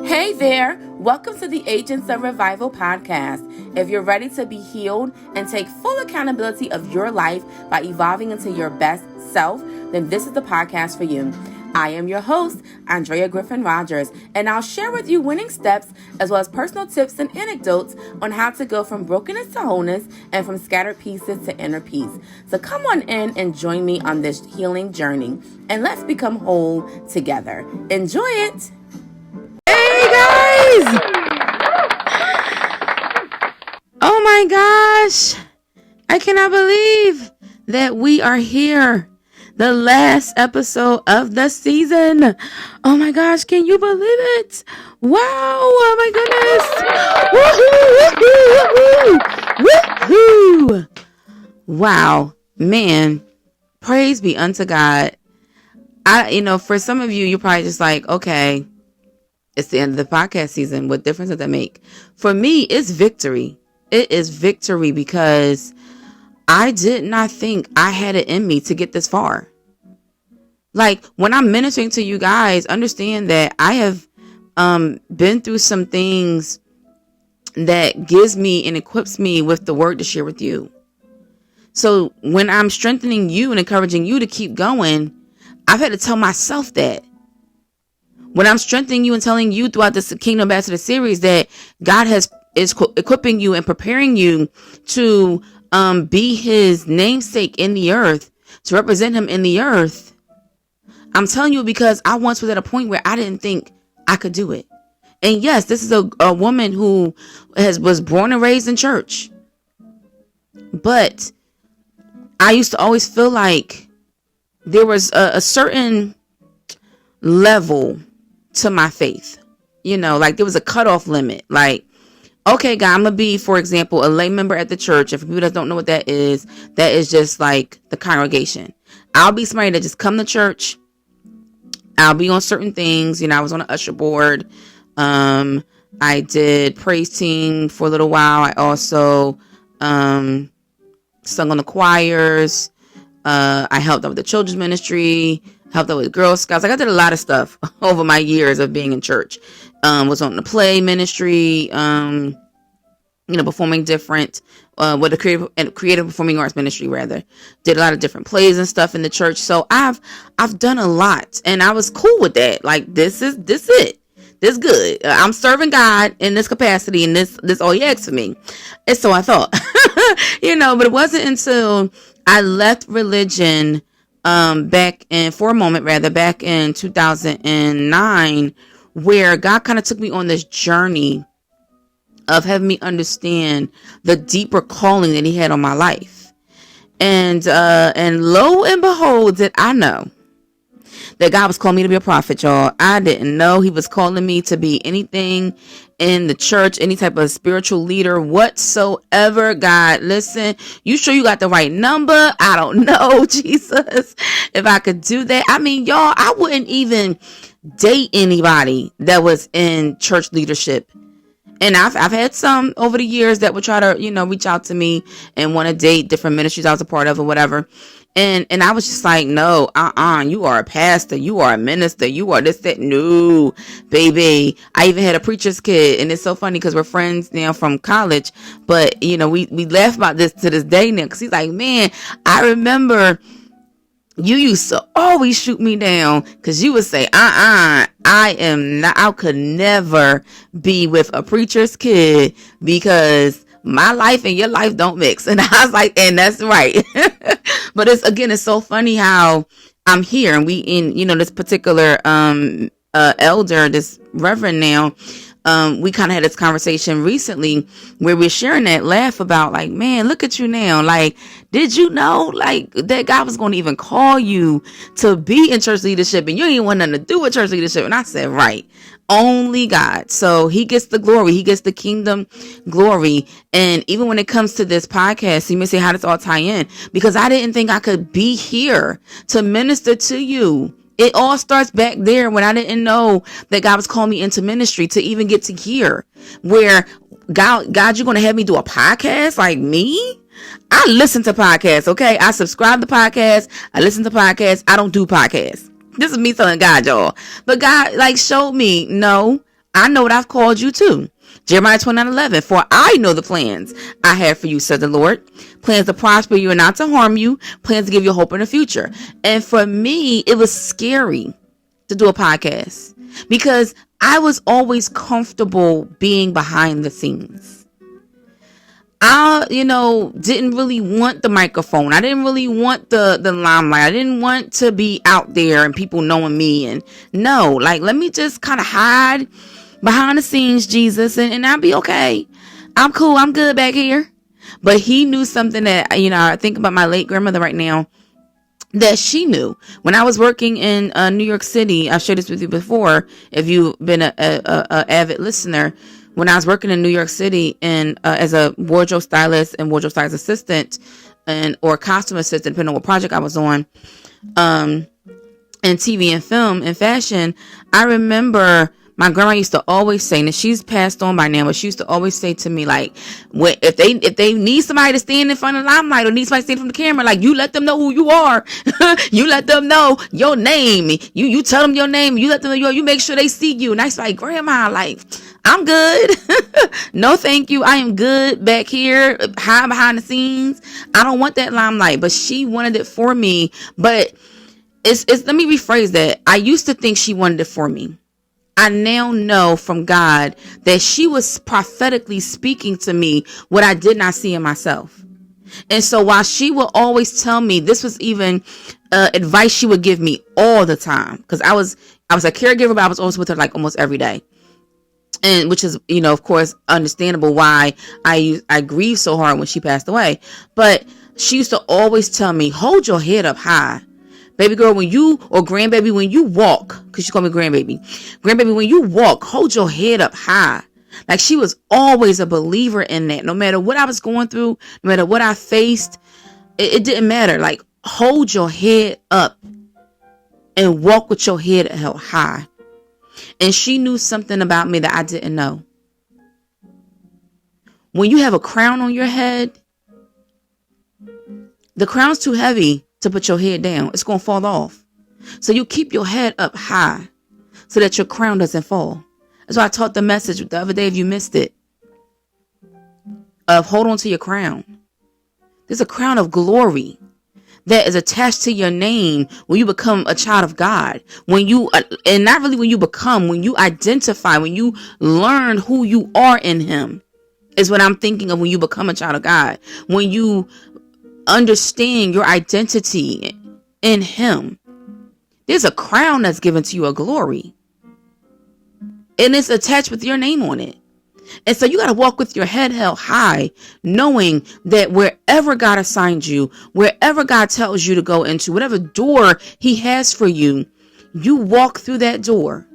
Hey there, welcome to the Agents of Revival podcast. If you're ready to be healed and take full accountability of your life by evolving into your best self, then this is the podcast for you. I am your host, AndreaGriffinRogers, and I'll share with you winning steps as well as personal tips and anecdotes on how to go from brokenness to wholeness and from scattered pieces to inner peace. So come on in and join me on this healing journey, and let's become whole together. Enjoy it! Hey guys! Oh my gosh! I cannot believe that we are here. The last episode of the season. Oh my gosh, can you believe it? Wow, oh my goodness. Woohoo! Wow, man. Praise be unto God. For some of you, you're probably just like, okay, it's the end of the podcast season. What difference does that make? For me, it's victory. It is victory because I did not think I had it in me to get this far. Like, when I'm ministering to you guys, understand that I have been through some things that gives me and equips me with the word to share with you. So when I'm strengthening you and encouraging you to keep going, I've had to tell myself that. When I'm strengthening you and telling you throughout this Kingdom Ambassador series that God is equipping you and preparing you to be his namesake in the earth, to represent him in the earth. I'm telling you because I once was at a point where I didn't think I could do it. And yes, this is a woman who was born and raised in church. But I used to always feel like there was a certain level to my faith. Like there was a cutoff limit. Like, okay, God, I'm going to be, for example, a lay member at the church. And for people that don't know what that is just like the congregation. I'll be somebody that just come to church. I'll be on certain things. I was on an usher board. I did praise team for a little while. I also sung on the choirs. I helped out with the children's ministry, helped out with Girl Scouts. Like I did a lot of stuff over my years of being in church. Was on the play ministry, performing different, with a creative performing arts ministry rather. Did a lot of different plays and stuff in the church. So I've done a lot and I was cool with that. Like this it. This good. I'm serving God in this capacity and this all he asked for me. And so I thought, but it wasn't until I left religion, back in 2009, where God kind of took me on this journey of having me understand the deeper calling that he had on my life. And lo and behold, did I know that God was calling me to be a prophet, y'all. I didn't know he was calling me to be anything in the church, any type of spiritual leader whatsoever. God, listen, you sure you got the right number? I don't know, Jesus, if I could do that. I mean, y'all, I wouldn't even date anybody that was in church leadership. And I've had some over the years that would try to, reach out to me and want to date different ministries I was a part of or whatever. And I was just like, no, you are a pastor. You are a minister. You are this, that. No, baby. I even had a preacher's kid. And it's so funny because we're friends now from college. But, we laugh about this to this day now. Because he's like, man, I remember you used to always shoot me down because you would say, I could never be with a preacher's kid because my life and your life don't mix. And I was like, and that's right. But it's so funny how I'm here and we this particular, elder, this reverend now, we kind of had this conversation recently where we're sharing that laugh about like, man, look at you now. Like, did you know like that God was going to even call you to be in church leadership and you ain't want nothing to do with church leadership? And I said, right. Only God. So he gets the glory. He gets the kingdom glory. And even when it comes to this podcast, you may say, how does it all tie in? Because I didn't think I could be here to minister to you. It all starts back there when I didn't know that God was calling me into ministry to even get to here where God, you're going to have me do a podcast like me? I listen to podcasts. Okay. I subscribe to podcasts. I listen to podcasts. I don't do podcasts. This is me telling God, y'all. But God like showed me, no, I know what I've called you to. Jeremiah 29:11. For I know the plans I have for you, said the Lord. Plans to prosper you and not to harm you. Plans to give you hope in the future. And for me, it was scary to do a podcast because I was always comfortable being behind the scenes. I, didn't really want the microphone. I didn't really want the limelight. I didn't want to be out there and people knowing me. And no, let me just kind of hide behind the scenes, Jesus, and I'll be okay. I'm cool. I'm good back here. But he knew something that, I think about my late grandmother right now, that she knew. When I was working in New York City, I've shared this with you before, if you've been a avid listener. When I was working in New York City and as a wardrobe stylist and wardrobe stylist assistant or costume assistant, depending on what project I was on, in TV and film and fashion, I remember my grandma used to always say, and she's passed on by now, but she used to always say to me, if they need somebody to stand in front of the limelight or need somebody to stand from the camera, you let them know who you are. You let them know your name. You tell them your name. You let them know you make sure they see you. And I was like, Grandma, I'm good. No, thank you. I am good back here, high behind the scenes. I don't want that limelight, but she wanted it for me. But let me rephrase that. I used to think she wanted it for me. I now know from God that she was prophetically speaking to me what I did not see in myself. And so while she will always tell me, this was even advice she would give me all the time, because I was a caregiver, but I was always with her almost every day. And which is, of course, understandable why I grieved so hard when she passed away. But she used to always tell me, hold your head up high. Baby girl, grandbaby, when you walk, because she called me grandbaby, when you walk, hold your head up high. She was always a believer in that. No matter what I was going through, no matter what I faced, it didn't matter. Hold your head up and walk with your head held high. And she knew something about me that I didn't know. When you have a crown on your head, the crown's too heavy to put your head down. It's going to fall off. So you keep your head up high so that your crown doesn't fall. That's why I taught the message the other day, if you missed it, of hold on to your crown. There's a crown of glory that is attached to your name when you become a child of God. When you, and not really when you become, when you identify, when you learn who you are in Him, is what I'm thinking of when you become a child of God. When you understand your identity in Him, there's a crown that's given to you, a glory. And it's attached with your name on it. And so you got to walk with your head held high, knowing that wherever God assigned you, wherever God tells you to go into, whatever door He has for you, you walk through that door,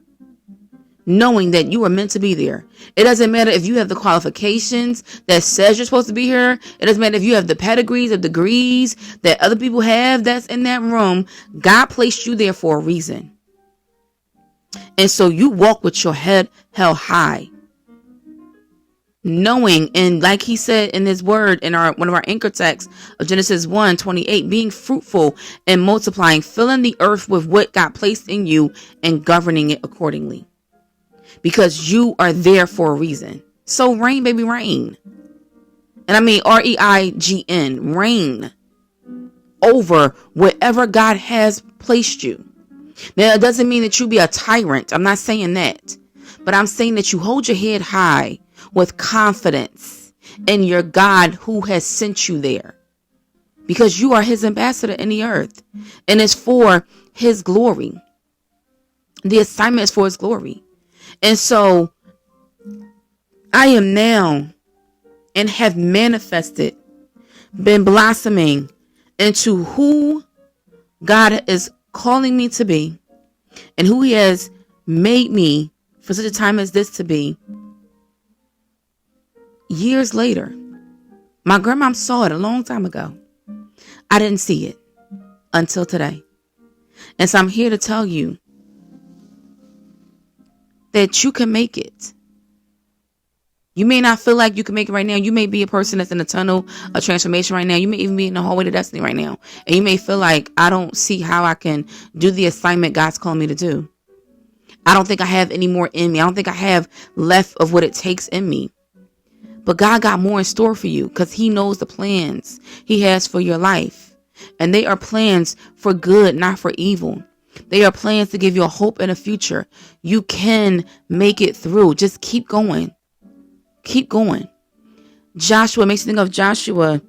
knowing that you are meant to be there. It doesn't matter if you have the qualifications that says you're supposed to be here. It doesn't matter if you have the pedigrees or degrees that other people have that's in that room. God placed you there for a reason. And so you walk with your head held high, knowing, and like He said in His word in one of our anchor texts of Genesis 1:28, being fruitful and multiplying, filling the earth with what God placed in you and governing it accordingly. Because you are there for a reason. So reign, baby, reign. And I mean REIGN, reign over wherever God has placed you. Now, it doesn't mean that you be a tyrant. I'm not saying that. But I'm saying that you hold your head high with confidence in your God who has sent you there. Because you are His ambassador in the earth. And it's for His glory. The assignment is for His glory. And so I am now and have manifested, been blossoming into who God is calling me to be and who He has made me for such a time as this to be. Years later, my grandma saw it a long time ago. I didn't see it until today. And so I'm here to tell you that you can make it. You may not feel like you can make it right now. You may be a person that's in a tunnel of transformation right now. You may even be in the hallway to destiny right now. And you may feel like, I don't see how I can do the assignment God's calling me to do. I don't think I have any more in me. I don't think I have left of what it takes in me. But God got more in store for you because he knows the plans he has for your life. And they are plans for good, not for evil. They are plans to give you a hope and a future. You can make it through. Just keep going. Keep going. Joshua makes me think of Joshua.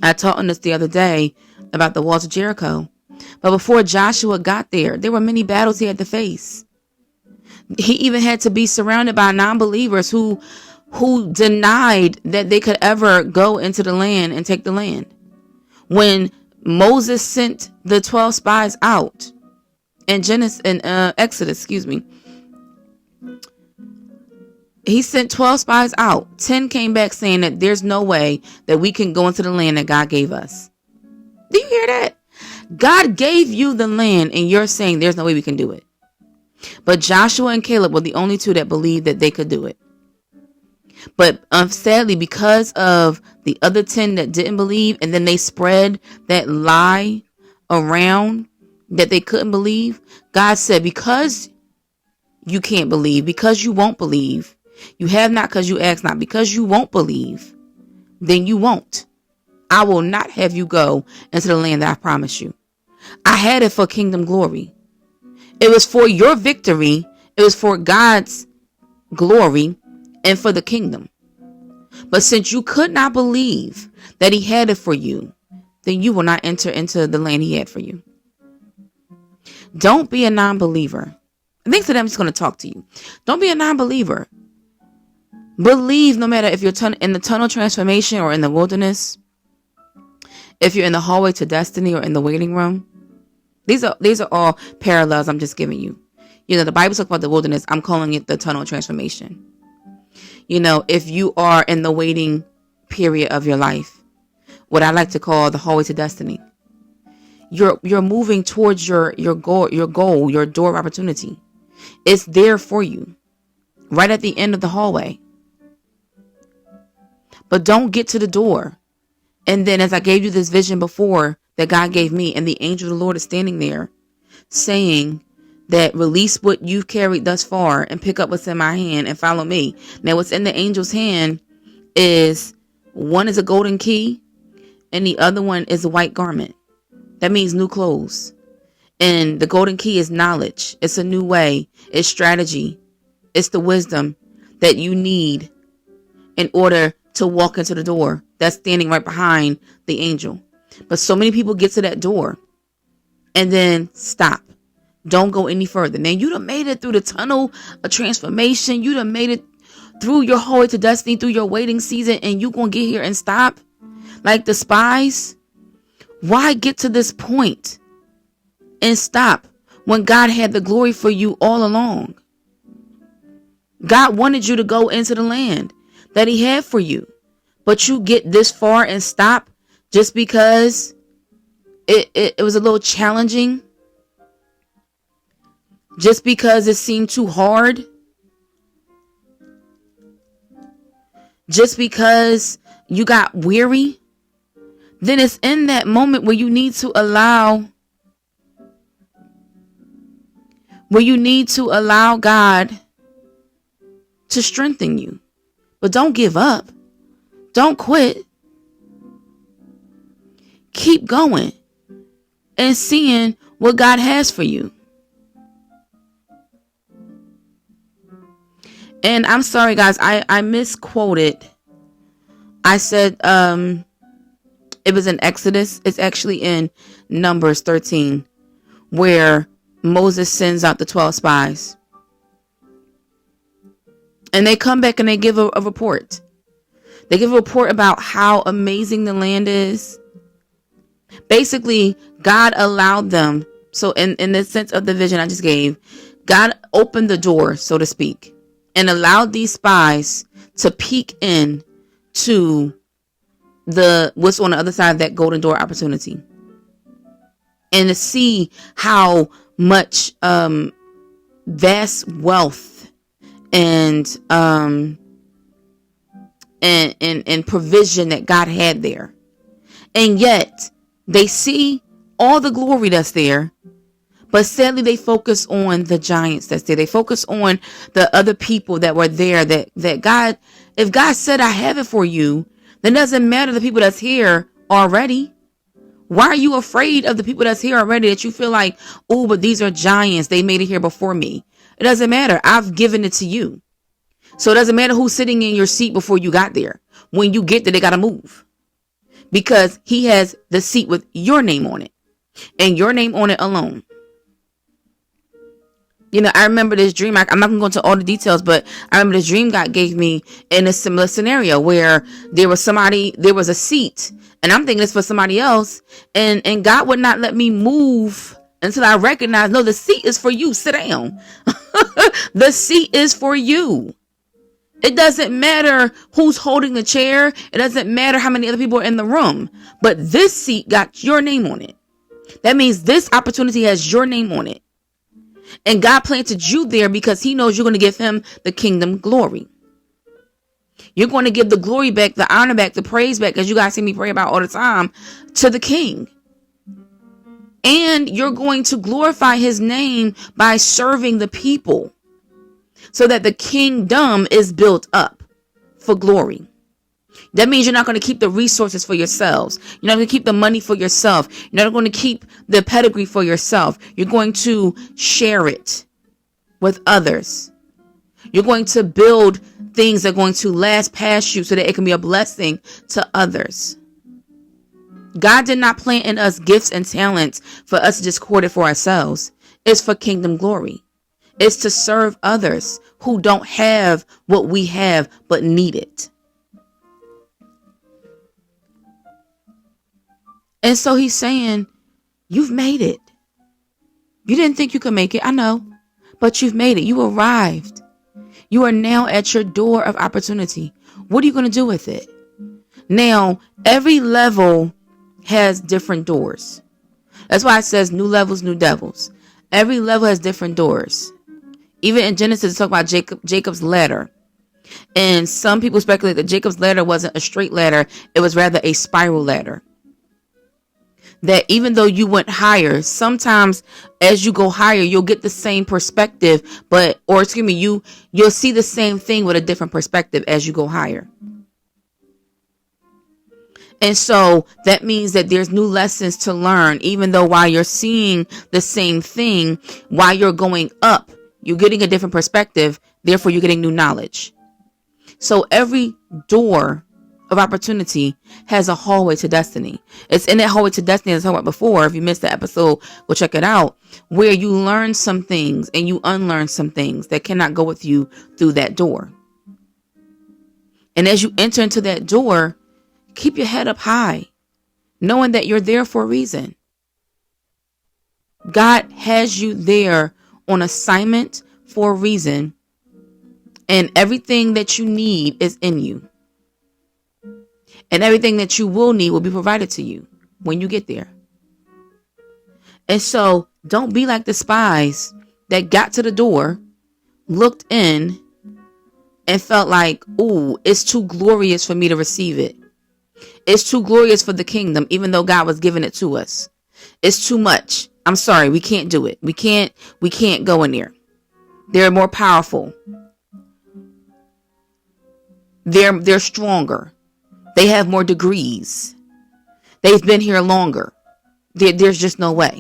I taught on this the other day about the walls of Jericho. But before Joshua got there were many battles he had to face. He even had to be surrounded by non-believers who denied that they could ever go into the land and take the land. When Moses sent the 12 spies out in Exodus, he sent 12 spies out. 10 came back saying that there's no way that we can go into the land that God gave us. Do you hear that? God gave you the land and you're saying there's no way we can do it. But Joshua and Caleb were the only two that believed that they could do it. But sadly, because of the other 10 that didn't believe, and then they spread that lie around that they couldn't believe, God said, because you can't believe, because you won't believe, you have not because you ask not, because you won't believe, then you won't. I will not have you go into the land that I promised you. I had it for kingdom glory. It was for your victory. It was for God's glory and for the kingdom. But since you could not believe that he had it for you, then you will not enter into the land he had for you. Don't be a non-believer. I think today I'm just going to talk to you. Don't be a non-believer. Believe no matter if you're in the tunnel transformation or in the wilderness, if you're in the hallway to destiny or in the waiting room. These are all parallels I'm just giving you. You know, the Bible talks about the wilderness. I'm calling it the tunnel transformation. You know, if you are in the waiting period of your life, what I like to call the hallway to destiny, you're moving towards your goal, your door of opportunity. It's there for you, right at the end of the hallway. But don't get to the door. And then, as I gave you this vision before that God gave me, and the angel of the Lord is standing there saying that release what you've carried thus far and pick up what's in my hand and follow me. Now, what's in the angel's hand is, one is a golden key and the other one is a white garment. That means new clothes. And the golden key is knowledge. It's a new way. It's strategy. It's the wisdom that you need in order to walk into the door that's standing right behind the angel. But so many people get to that door and then stop. Don't go any further. Man, you done made it through the tunnel of transformation. You done made it through your hallway to destiny, through your waiting season, and you gonna get here and stop? Like the spies? Why get to this point and stop when God had the glory for you all along? God wanted you to go into the land that he had for you. But you get this far and stop just because it was a little challenging. Just because it seemed too hard. Just because you got weary. Then it's in that moment where you need to allow God to strengthen you. But don't give up. Don't quit. Keep going and seeing what God has for you. And I'm sorry, guys, I misquoted. I said it was in Exodus. It's actually in Numbers 13, where Moses sends out the 12 spies. And they come back and they give a report. They give a report about how amazing the land is. Basically, God allowed them. So in the sense of the vision I just gave, God opened the door, so to speak, and allowed these spies to peek in to what's on the other side of that golden door opportunity. And to see how much vast wealth and provision that God had there. And yet they see all the glory that's there, But sadly, they focus on the giants that's there. They focus on the other people that were there that God, if God said, I have it for you, then it doesn't matter the people that's here already. Why are you afraid of the people that's here already that you feel like, oh, but these are giants. They made it here before me. It doesn't matter. I've given it to you. So it doesn't matter who's sitting in your seat before you got there. When you get there, they got to move because he has the seat with your name on it and your name on it alone. You know, I remember this dream. I'm not going to go into all the details, but I remember this dream God gave me in a similar scenario where there was a seat, and I'm thinking it's for somebody else. And God would not let me move until I recognized, no, the seat is for you. Sit down. The seat is for you. It doesn't matter who's holding the chair. It doesn't matter how many other people are in the room, but this seat got your name on it. That means this opportunity has your name on it. And God planted you there because he knows you're going to give him the kingdom glory. You're going to give the glory back, the honor back, the praise back, as you guys see me pray about all the time, to the king. And you're going to glorify his name by serving the people so that the kingdom is built up for glory. That means you're not going to keep the resources for yourselves. You're not going to keep the money for yourself. You're not going to keep the pedigree for yourself. You're going to share it with others. You're going to build things that are going to last past you so that it can be a blessing to others. God did not plant in us gifts and talents for us to just hoard it for ourselves. It's for kingdom glory. It's to serve others who don't have what we have but need it. And so he's saying, you've made it. You didn't think you could make it. I know, but you've made it. You arrived. You are now at your door of opportunity. What are you going to do with it? Now, every level has different doors. That's why it says new levels, new devils. Every level has different doors. Even in Genesis, it talks about Jacob's ladder. And some people speculate that Jacob's ladder wasn't a straight ladder. It was rather a spiral ladder. That even though you went higher, sometimes as you go higher, you'll get the same perspective, you'll see the same thing with a different perspective as you go higher. And so that means that there's new lessons to learn, even though while you're seeing the same thing, while you're going up, you're getting a different perspective. Therefore, you're getting new knowledge. So every door of opportunity has a hallway to destiny. It's in that hallway to destiny as I talked about before. If you missed the episode, go check it out, where you learn some things and you unlearn some things that cannot go with you through that door. And as you enter into that door, keep your head up high, knowing that you're there for a reason. God has you there on assignment for a reason, and everything that you need is in you. And everything that you will need will be provided to you when you get there. And so don't be like the spies that got to the door, looked in, and felt like, ooh, it's too glorious for me to receive it. It's too glorious for the kingdom, even though God was giving it to us. It's too much. I'm sorry, we can't do it. We can't go in there. They're more powerful. They're stronger. They have more degrees. They've been here longer. There's just no way.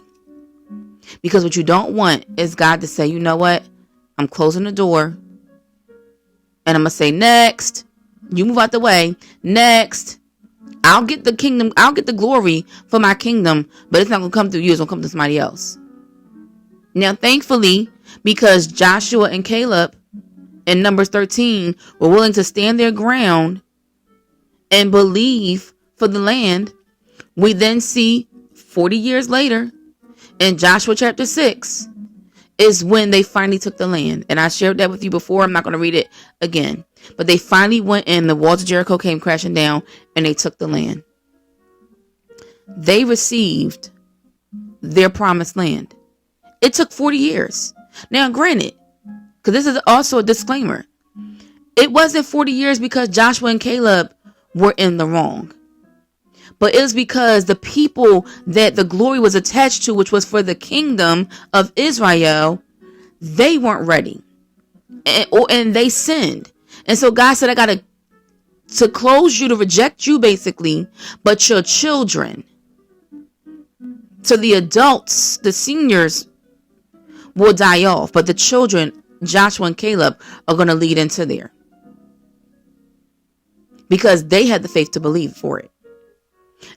Because what you don't want is God to say, you know what? I'm closing the door. And I'm going to say, next. You move out the way. Next. I'll get the kingdom. I'll get the glory for my kingdom. But it's not going to come through you. It's going to come to somebody else. Now, thankfully, because Joshua and Caleb in Numbers 13 were willing to stand their ground and believe for the land, we then see 40 years later in Joshua chapter 6 is when they finally took the land. And I shared that with you before. I'm not going to read it again. But they finally went in. The walls of Jericho came crashing down and they took the land. They received their promised land. It took 40 years. Now, granted, because this is also a disclaimer, it wasn't 40 years because Joshua and Caleb were in the wrong. But it was because the people that the glory was attached to, which was for the kingdom of Israel, they weren't ready. And they sinned. And so God said, I got to close you, to reject you basically, but your children. So the adults, the seniors will die off, but the children, Joshua and Caleb, are going to lead into there. Because they had the faith to believe for it.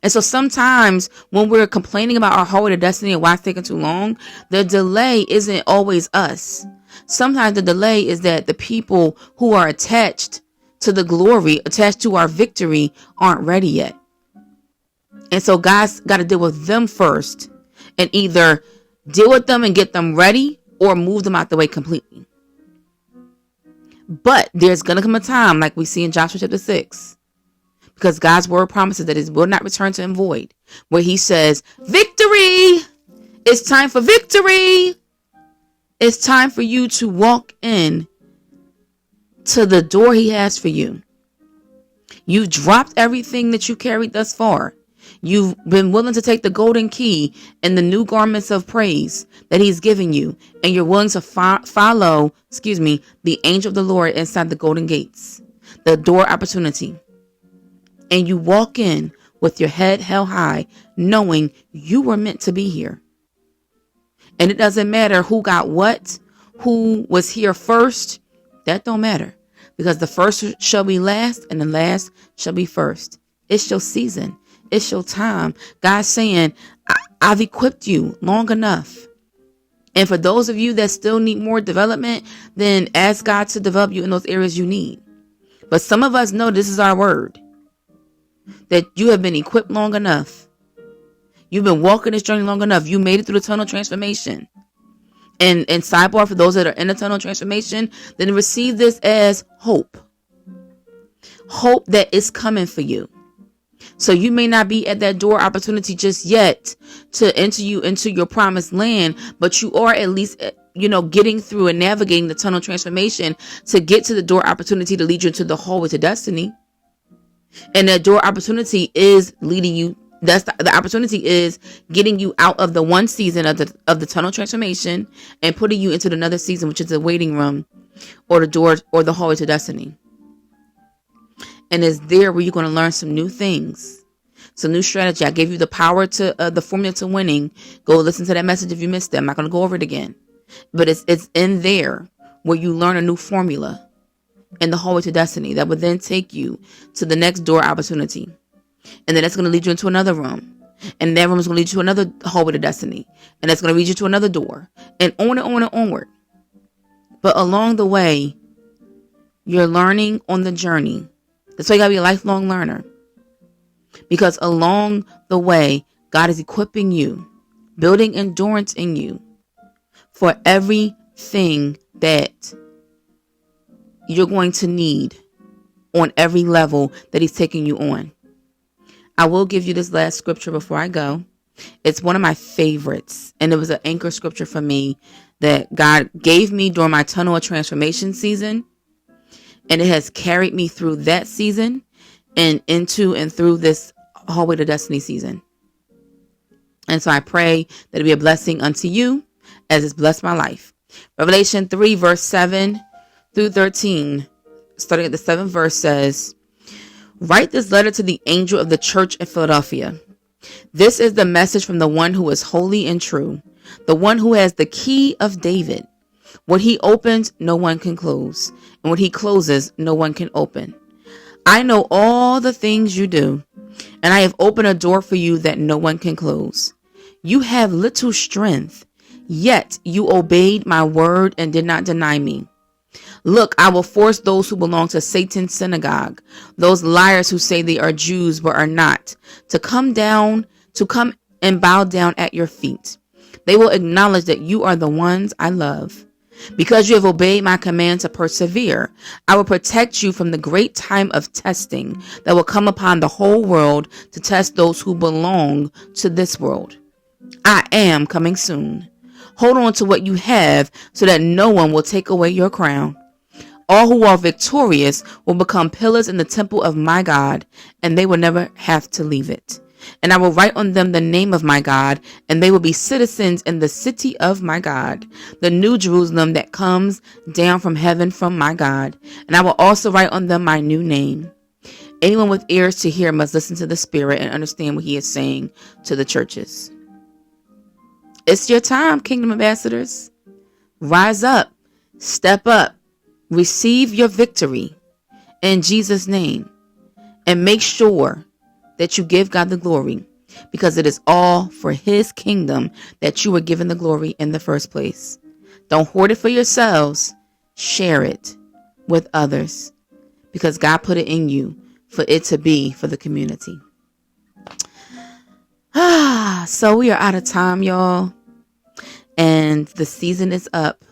And so sometimes when we're complaining about our hallway to destiny and why it's taking too long, the delay isn't always us. Sometimes the delay is that the people who are attached to the glory, attached to our victory, aren't ready yet. And so God's got to deal with them first, and either deal with them and get them ready or move them out the way completely. But there's going to come a time, like we see in Joshua chapter 6, because God's word promises that it will not return to him void, where he says, victory! It's time for victory! It's time for you to walk in to the door he has for you. You've dropped everything that you carried thus far. You've been willing to take the golden key and the new garments of praise that he's giving you. And you're willing to follow the angel of the Lord inside the golden gates, the door opportunity. And you walk in with your head held high, knowing you were meant to be here. And it doesn't matter who got what, who was here first. That don't matter, because the first shall be last and the last shall be first. It's your season. It's your time. God's saying, I've equipped you long enough. And for those of you that still need more development, then ask God to develop you in those areas you need. But some of us know this is our word, that you have been equipped long enough. You've been walking this journey long enough. You made it through the tunnel transformation. And sidebar, for those that are in the tunnel transformation, then receive this as hope. Hope that it's coming for you. So you may not be at that door opportunity just yet to enter you into your promised land, but you are at least, getting through and navigating the tunnel transformation to get to the door opportunity to lead you into the hallway to destiny. And that door opportunity is leading you. That's the opportunity is getting you out of the one season of the tunnel transformation and putting you into another season, which is the waiting room or the door or the hallway to destiny. And it's there where you're going to learn some new things, some new strategy. I gave you the power to the formula to winning. Go listen to that message if you missed it. I'm not going to go over it again, but it's in there where you learn a new formula in the hallway to destiny that would then take you to the next door opportunity. And then that's going to lead you into another room. And that room is going to lead you to another hallway to destiny. And that's going to lead you to another door. And on and on and onward. But along the way, you're learning on the journey. That's why you got to be a lifelong learner. Because along the way, God is equipping you, building endurance in you for everything that you're going to need on every level that he's taking you on. I will give you this last scripture before I go. It's one of my favorites, and it was an anchor scripture for me that God gave me during my tunnel of transformation season, and it has carried me through that season and into and through this hallway to destiny season. And so I pray that it be a blessing unto you as it's blessed my life. Revelation 3 verse 7 through 13, starting at the 7th verse, says, "Write this letter to the angel of the church in Philadelphia. This is the message from the one who is holy and true, the one who has the key of David. What he opens, no one can close, and what he closes, no one can open. I know all the things you do, and I have opened a door for you that no one can close. You have little strength, yet you obeyed my word and did not deny me. Look, I will force those who belong to Satan's synagogue, those liars who say they are Jews but are not, to come and bow down at your feet. They will acknowledge that you are the ones I love. Because you have obeyed my command to persevere, I will protect you from the great time of testing that will come upon the whole world to test those who belong to this world. I am coming soon. Hold on to what you have so that no one will take away your crown. All who are victorious will become pillars in the temple of my God, and they will never have to leave it. And I will write on them the name of my God, and they will be citizens in the city of my God, the new Jerusalem that comes down from heaven from my God. And I will also write on them my new name. Anyone with ears to hear must listen to the Spirit and understand what he is saying to the churches. It's your time, Kingdom Ambassadors. Rise up, step up, receive your victory in Jesus' name, and make sure that you give God the glory, because it is all for his kingdom that you were given the glory in the first place. Don't hoard it for yourselves. Share it with others, because God put it in you for it to be for the community. So we are out of time, y'all. And the season is up.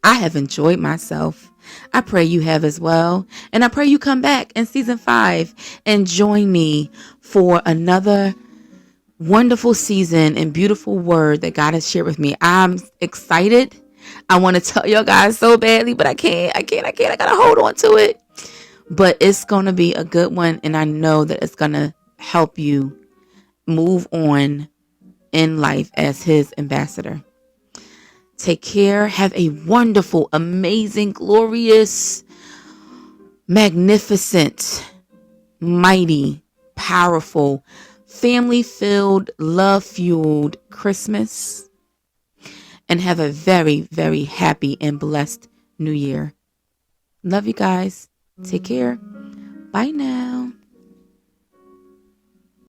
I have enjoyed myself. I pray you have as well. And I pray you come back in season 5 and join me for another wonderful season and beautiful word that God has shared with me. I'm excited. I want to tell y'all guys so badly, but I can't. I gotta hold on to it. But it's going to be a good one. And I know that it's going to help you move on in life as his ambassador. Take care. Have a wonderful, amazing, glorious, magnificent, mighty, powerful, family-filled, love-fueled Christmas. And have a very, very happy and blessed New Year. Love you guys. Take care. Bye now.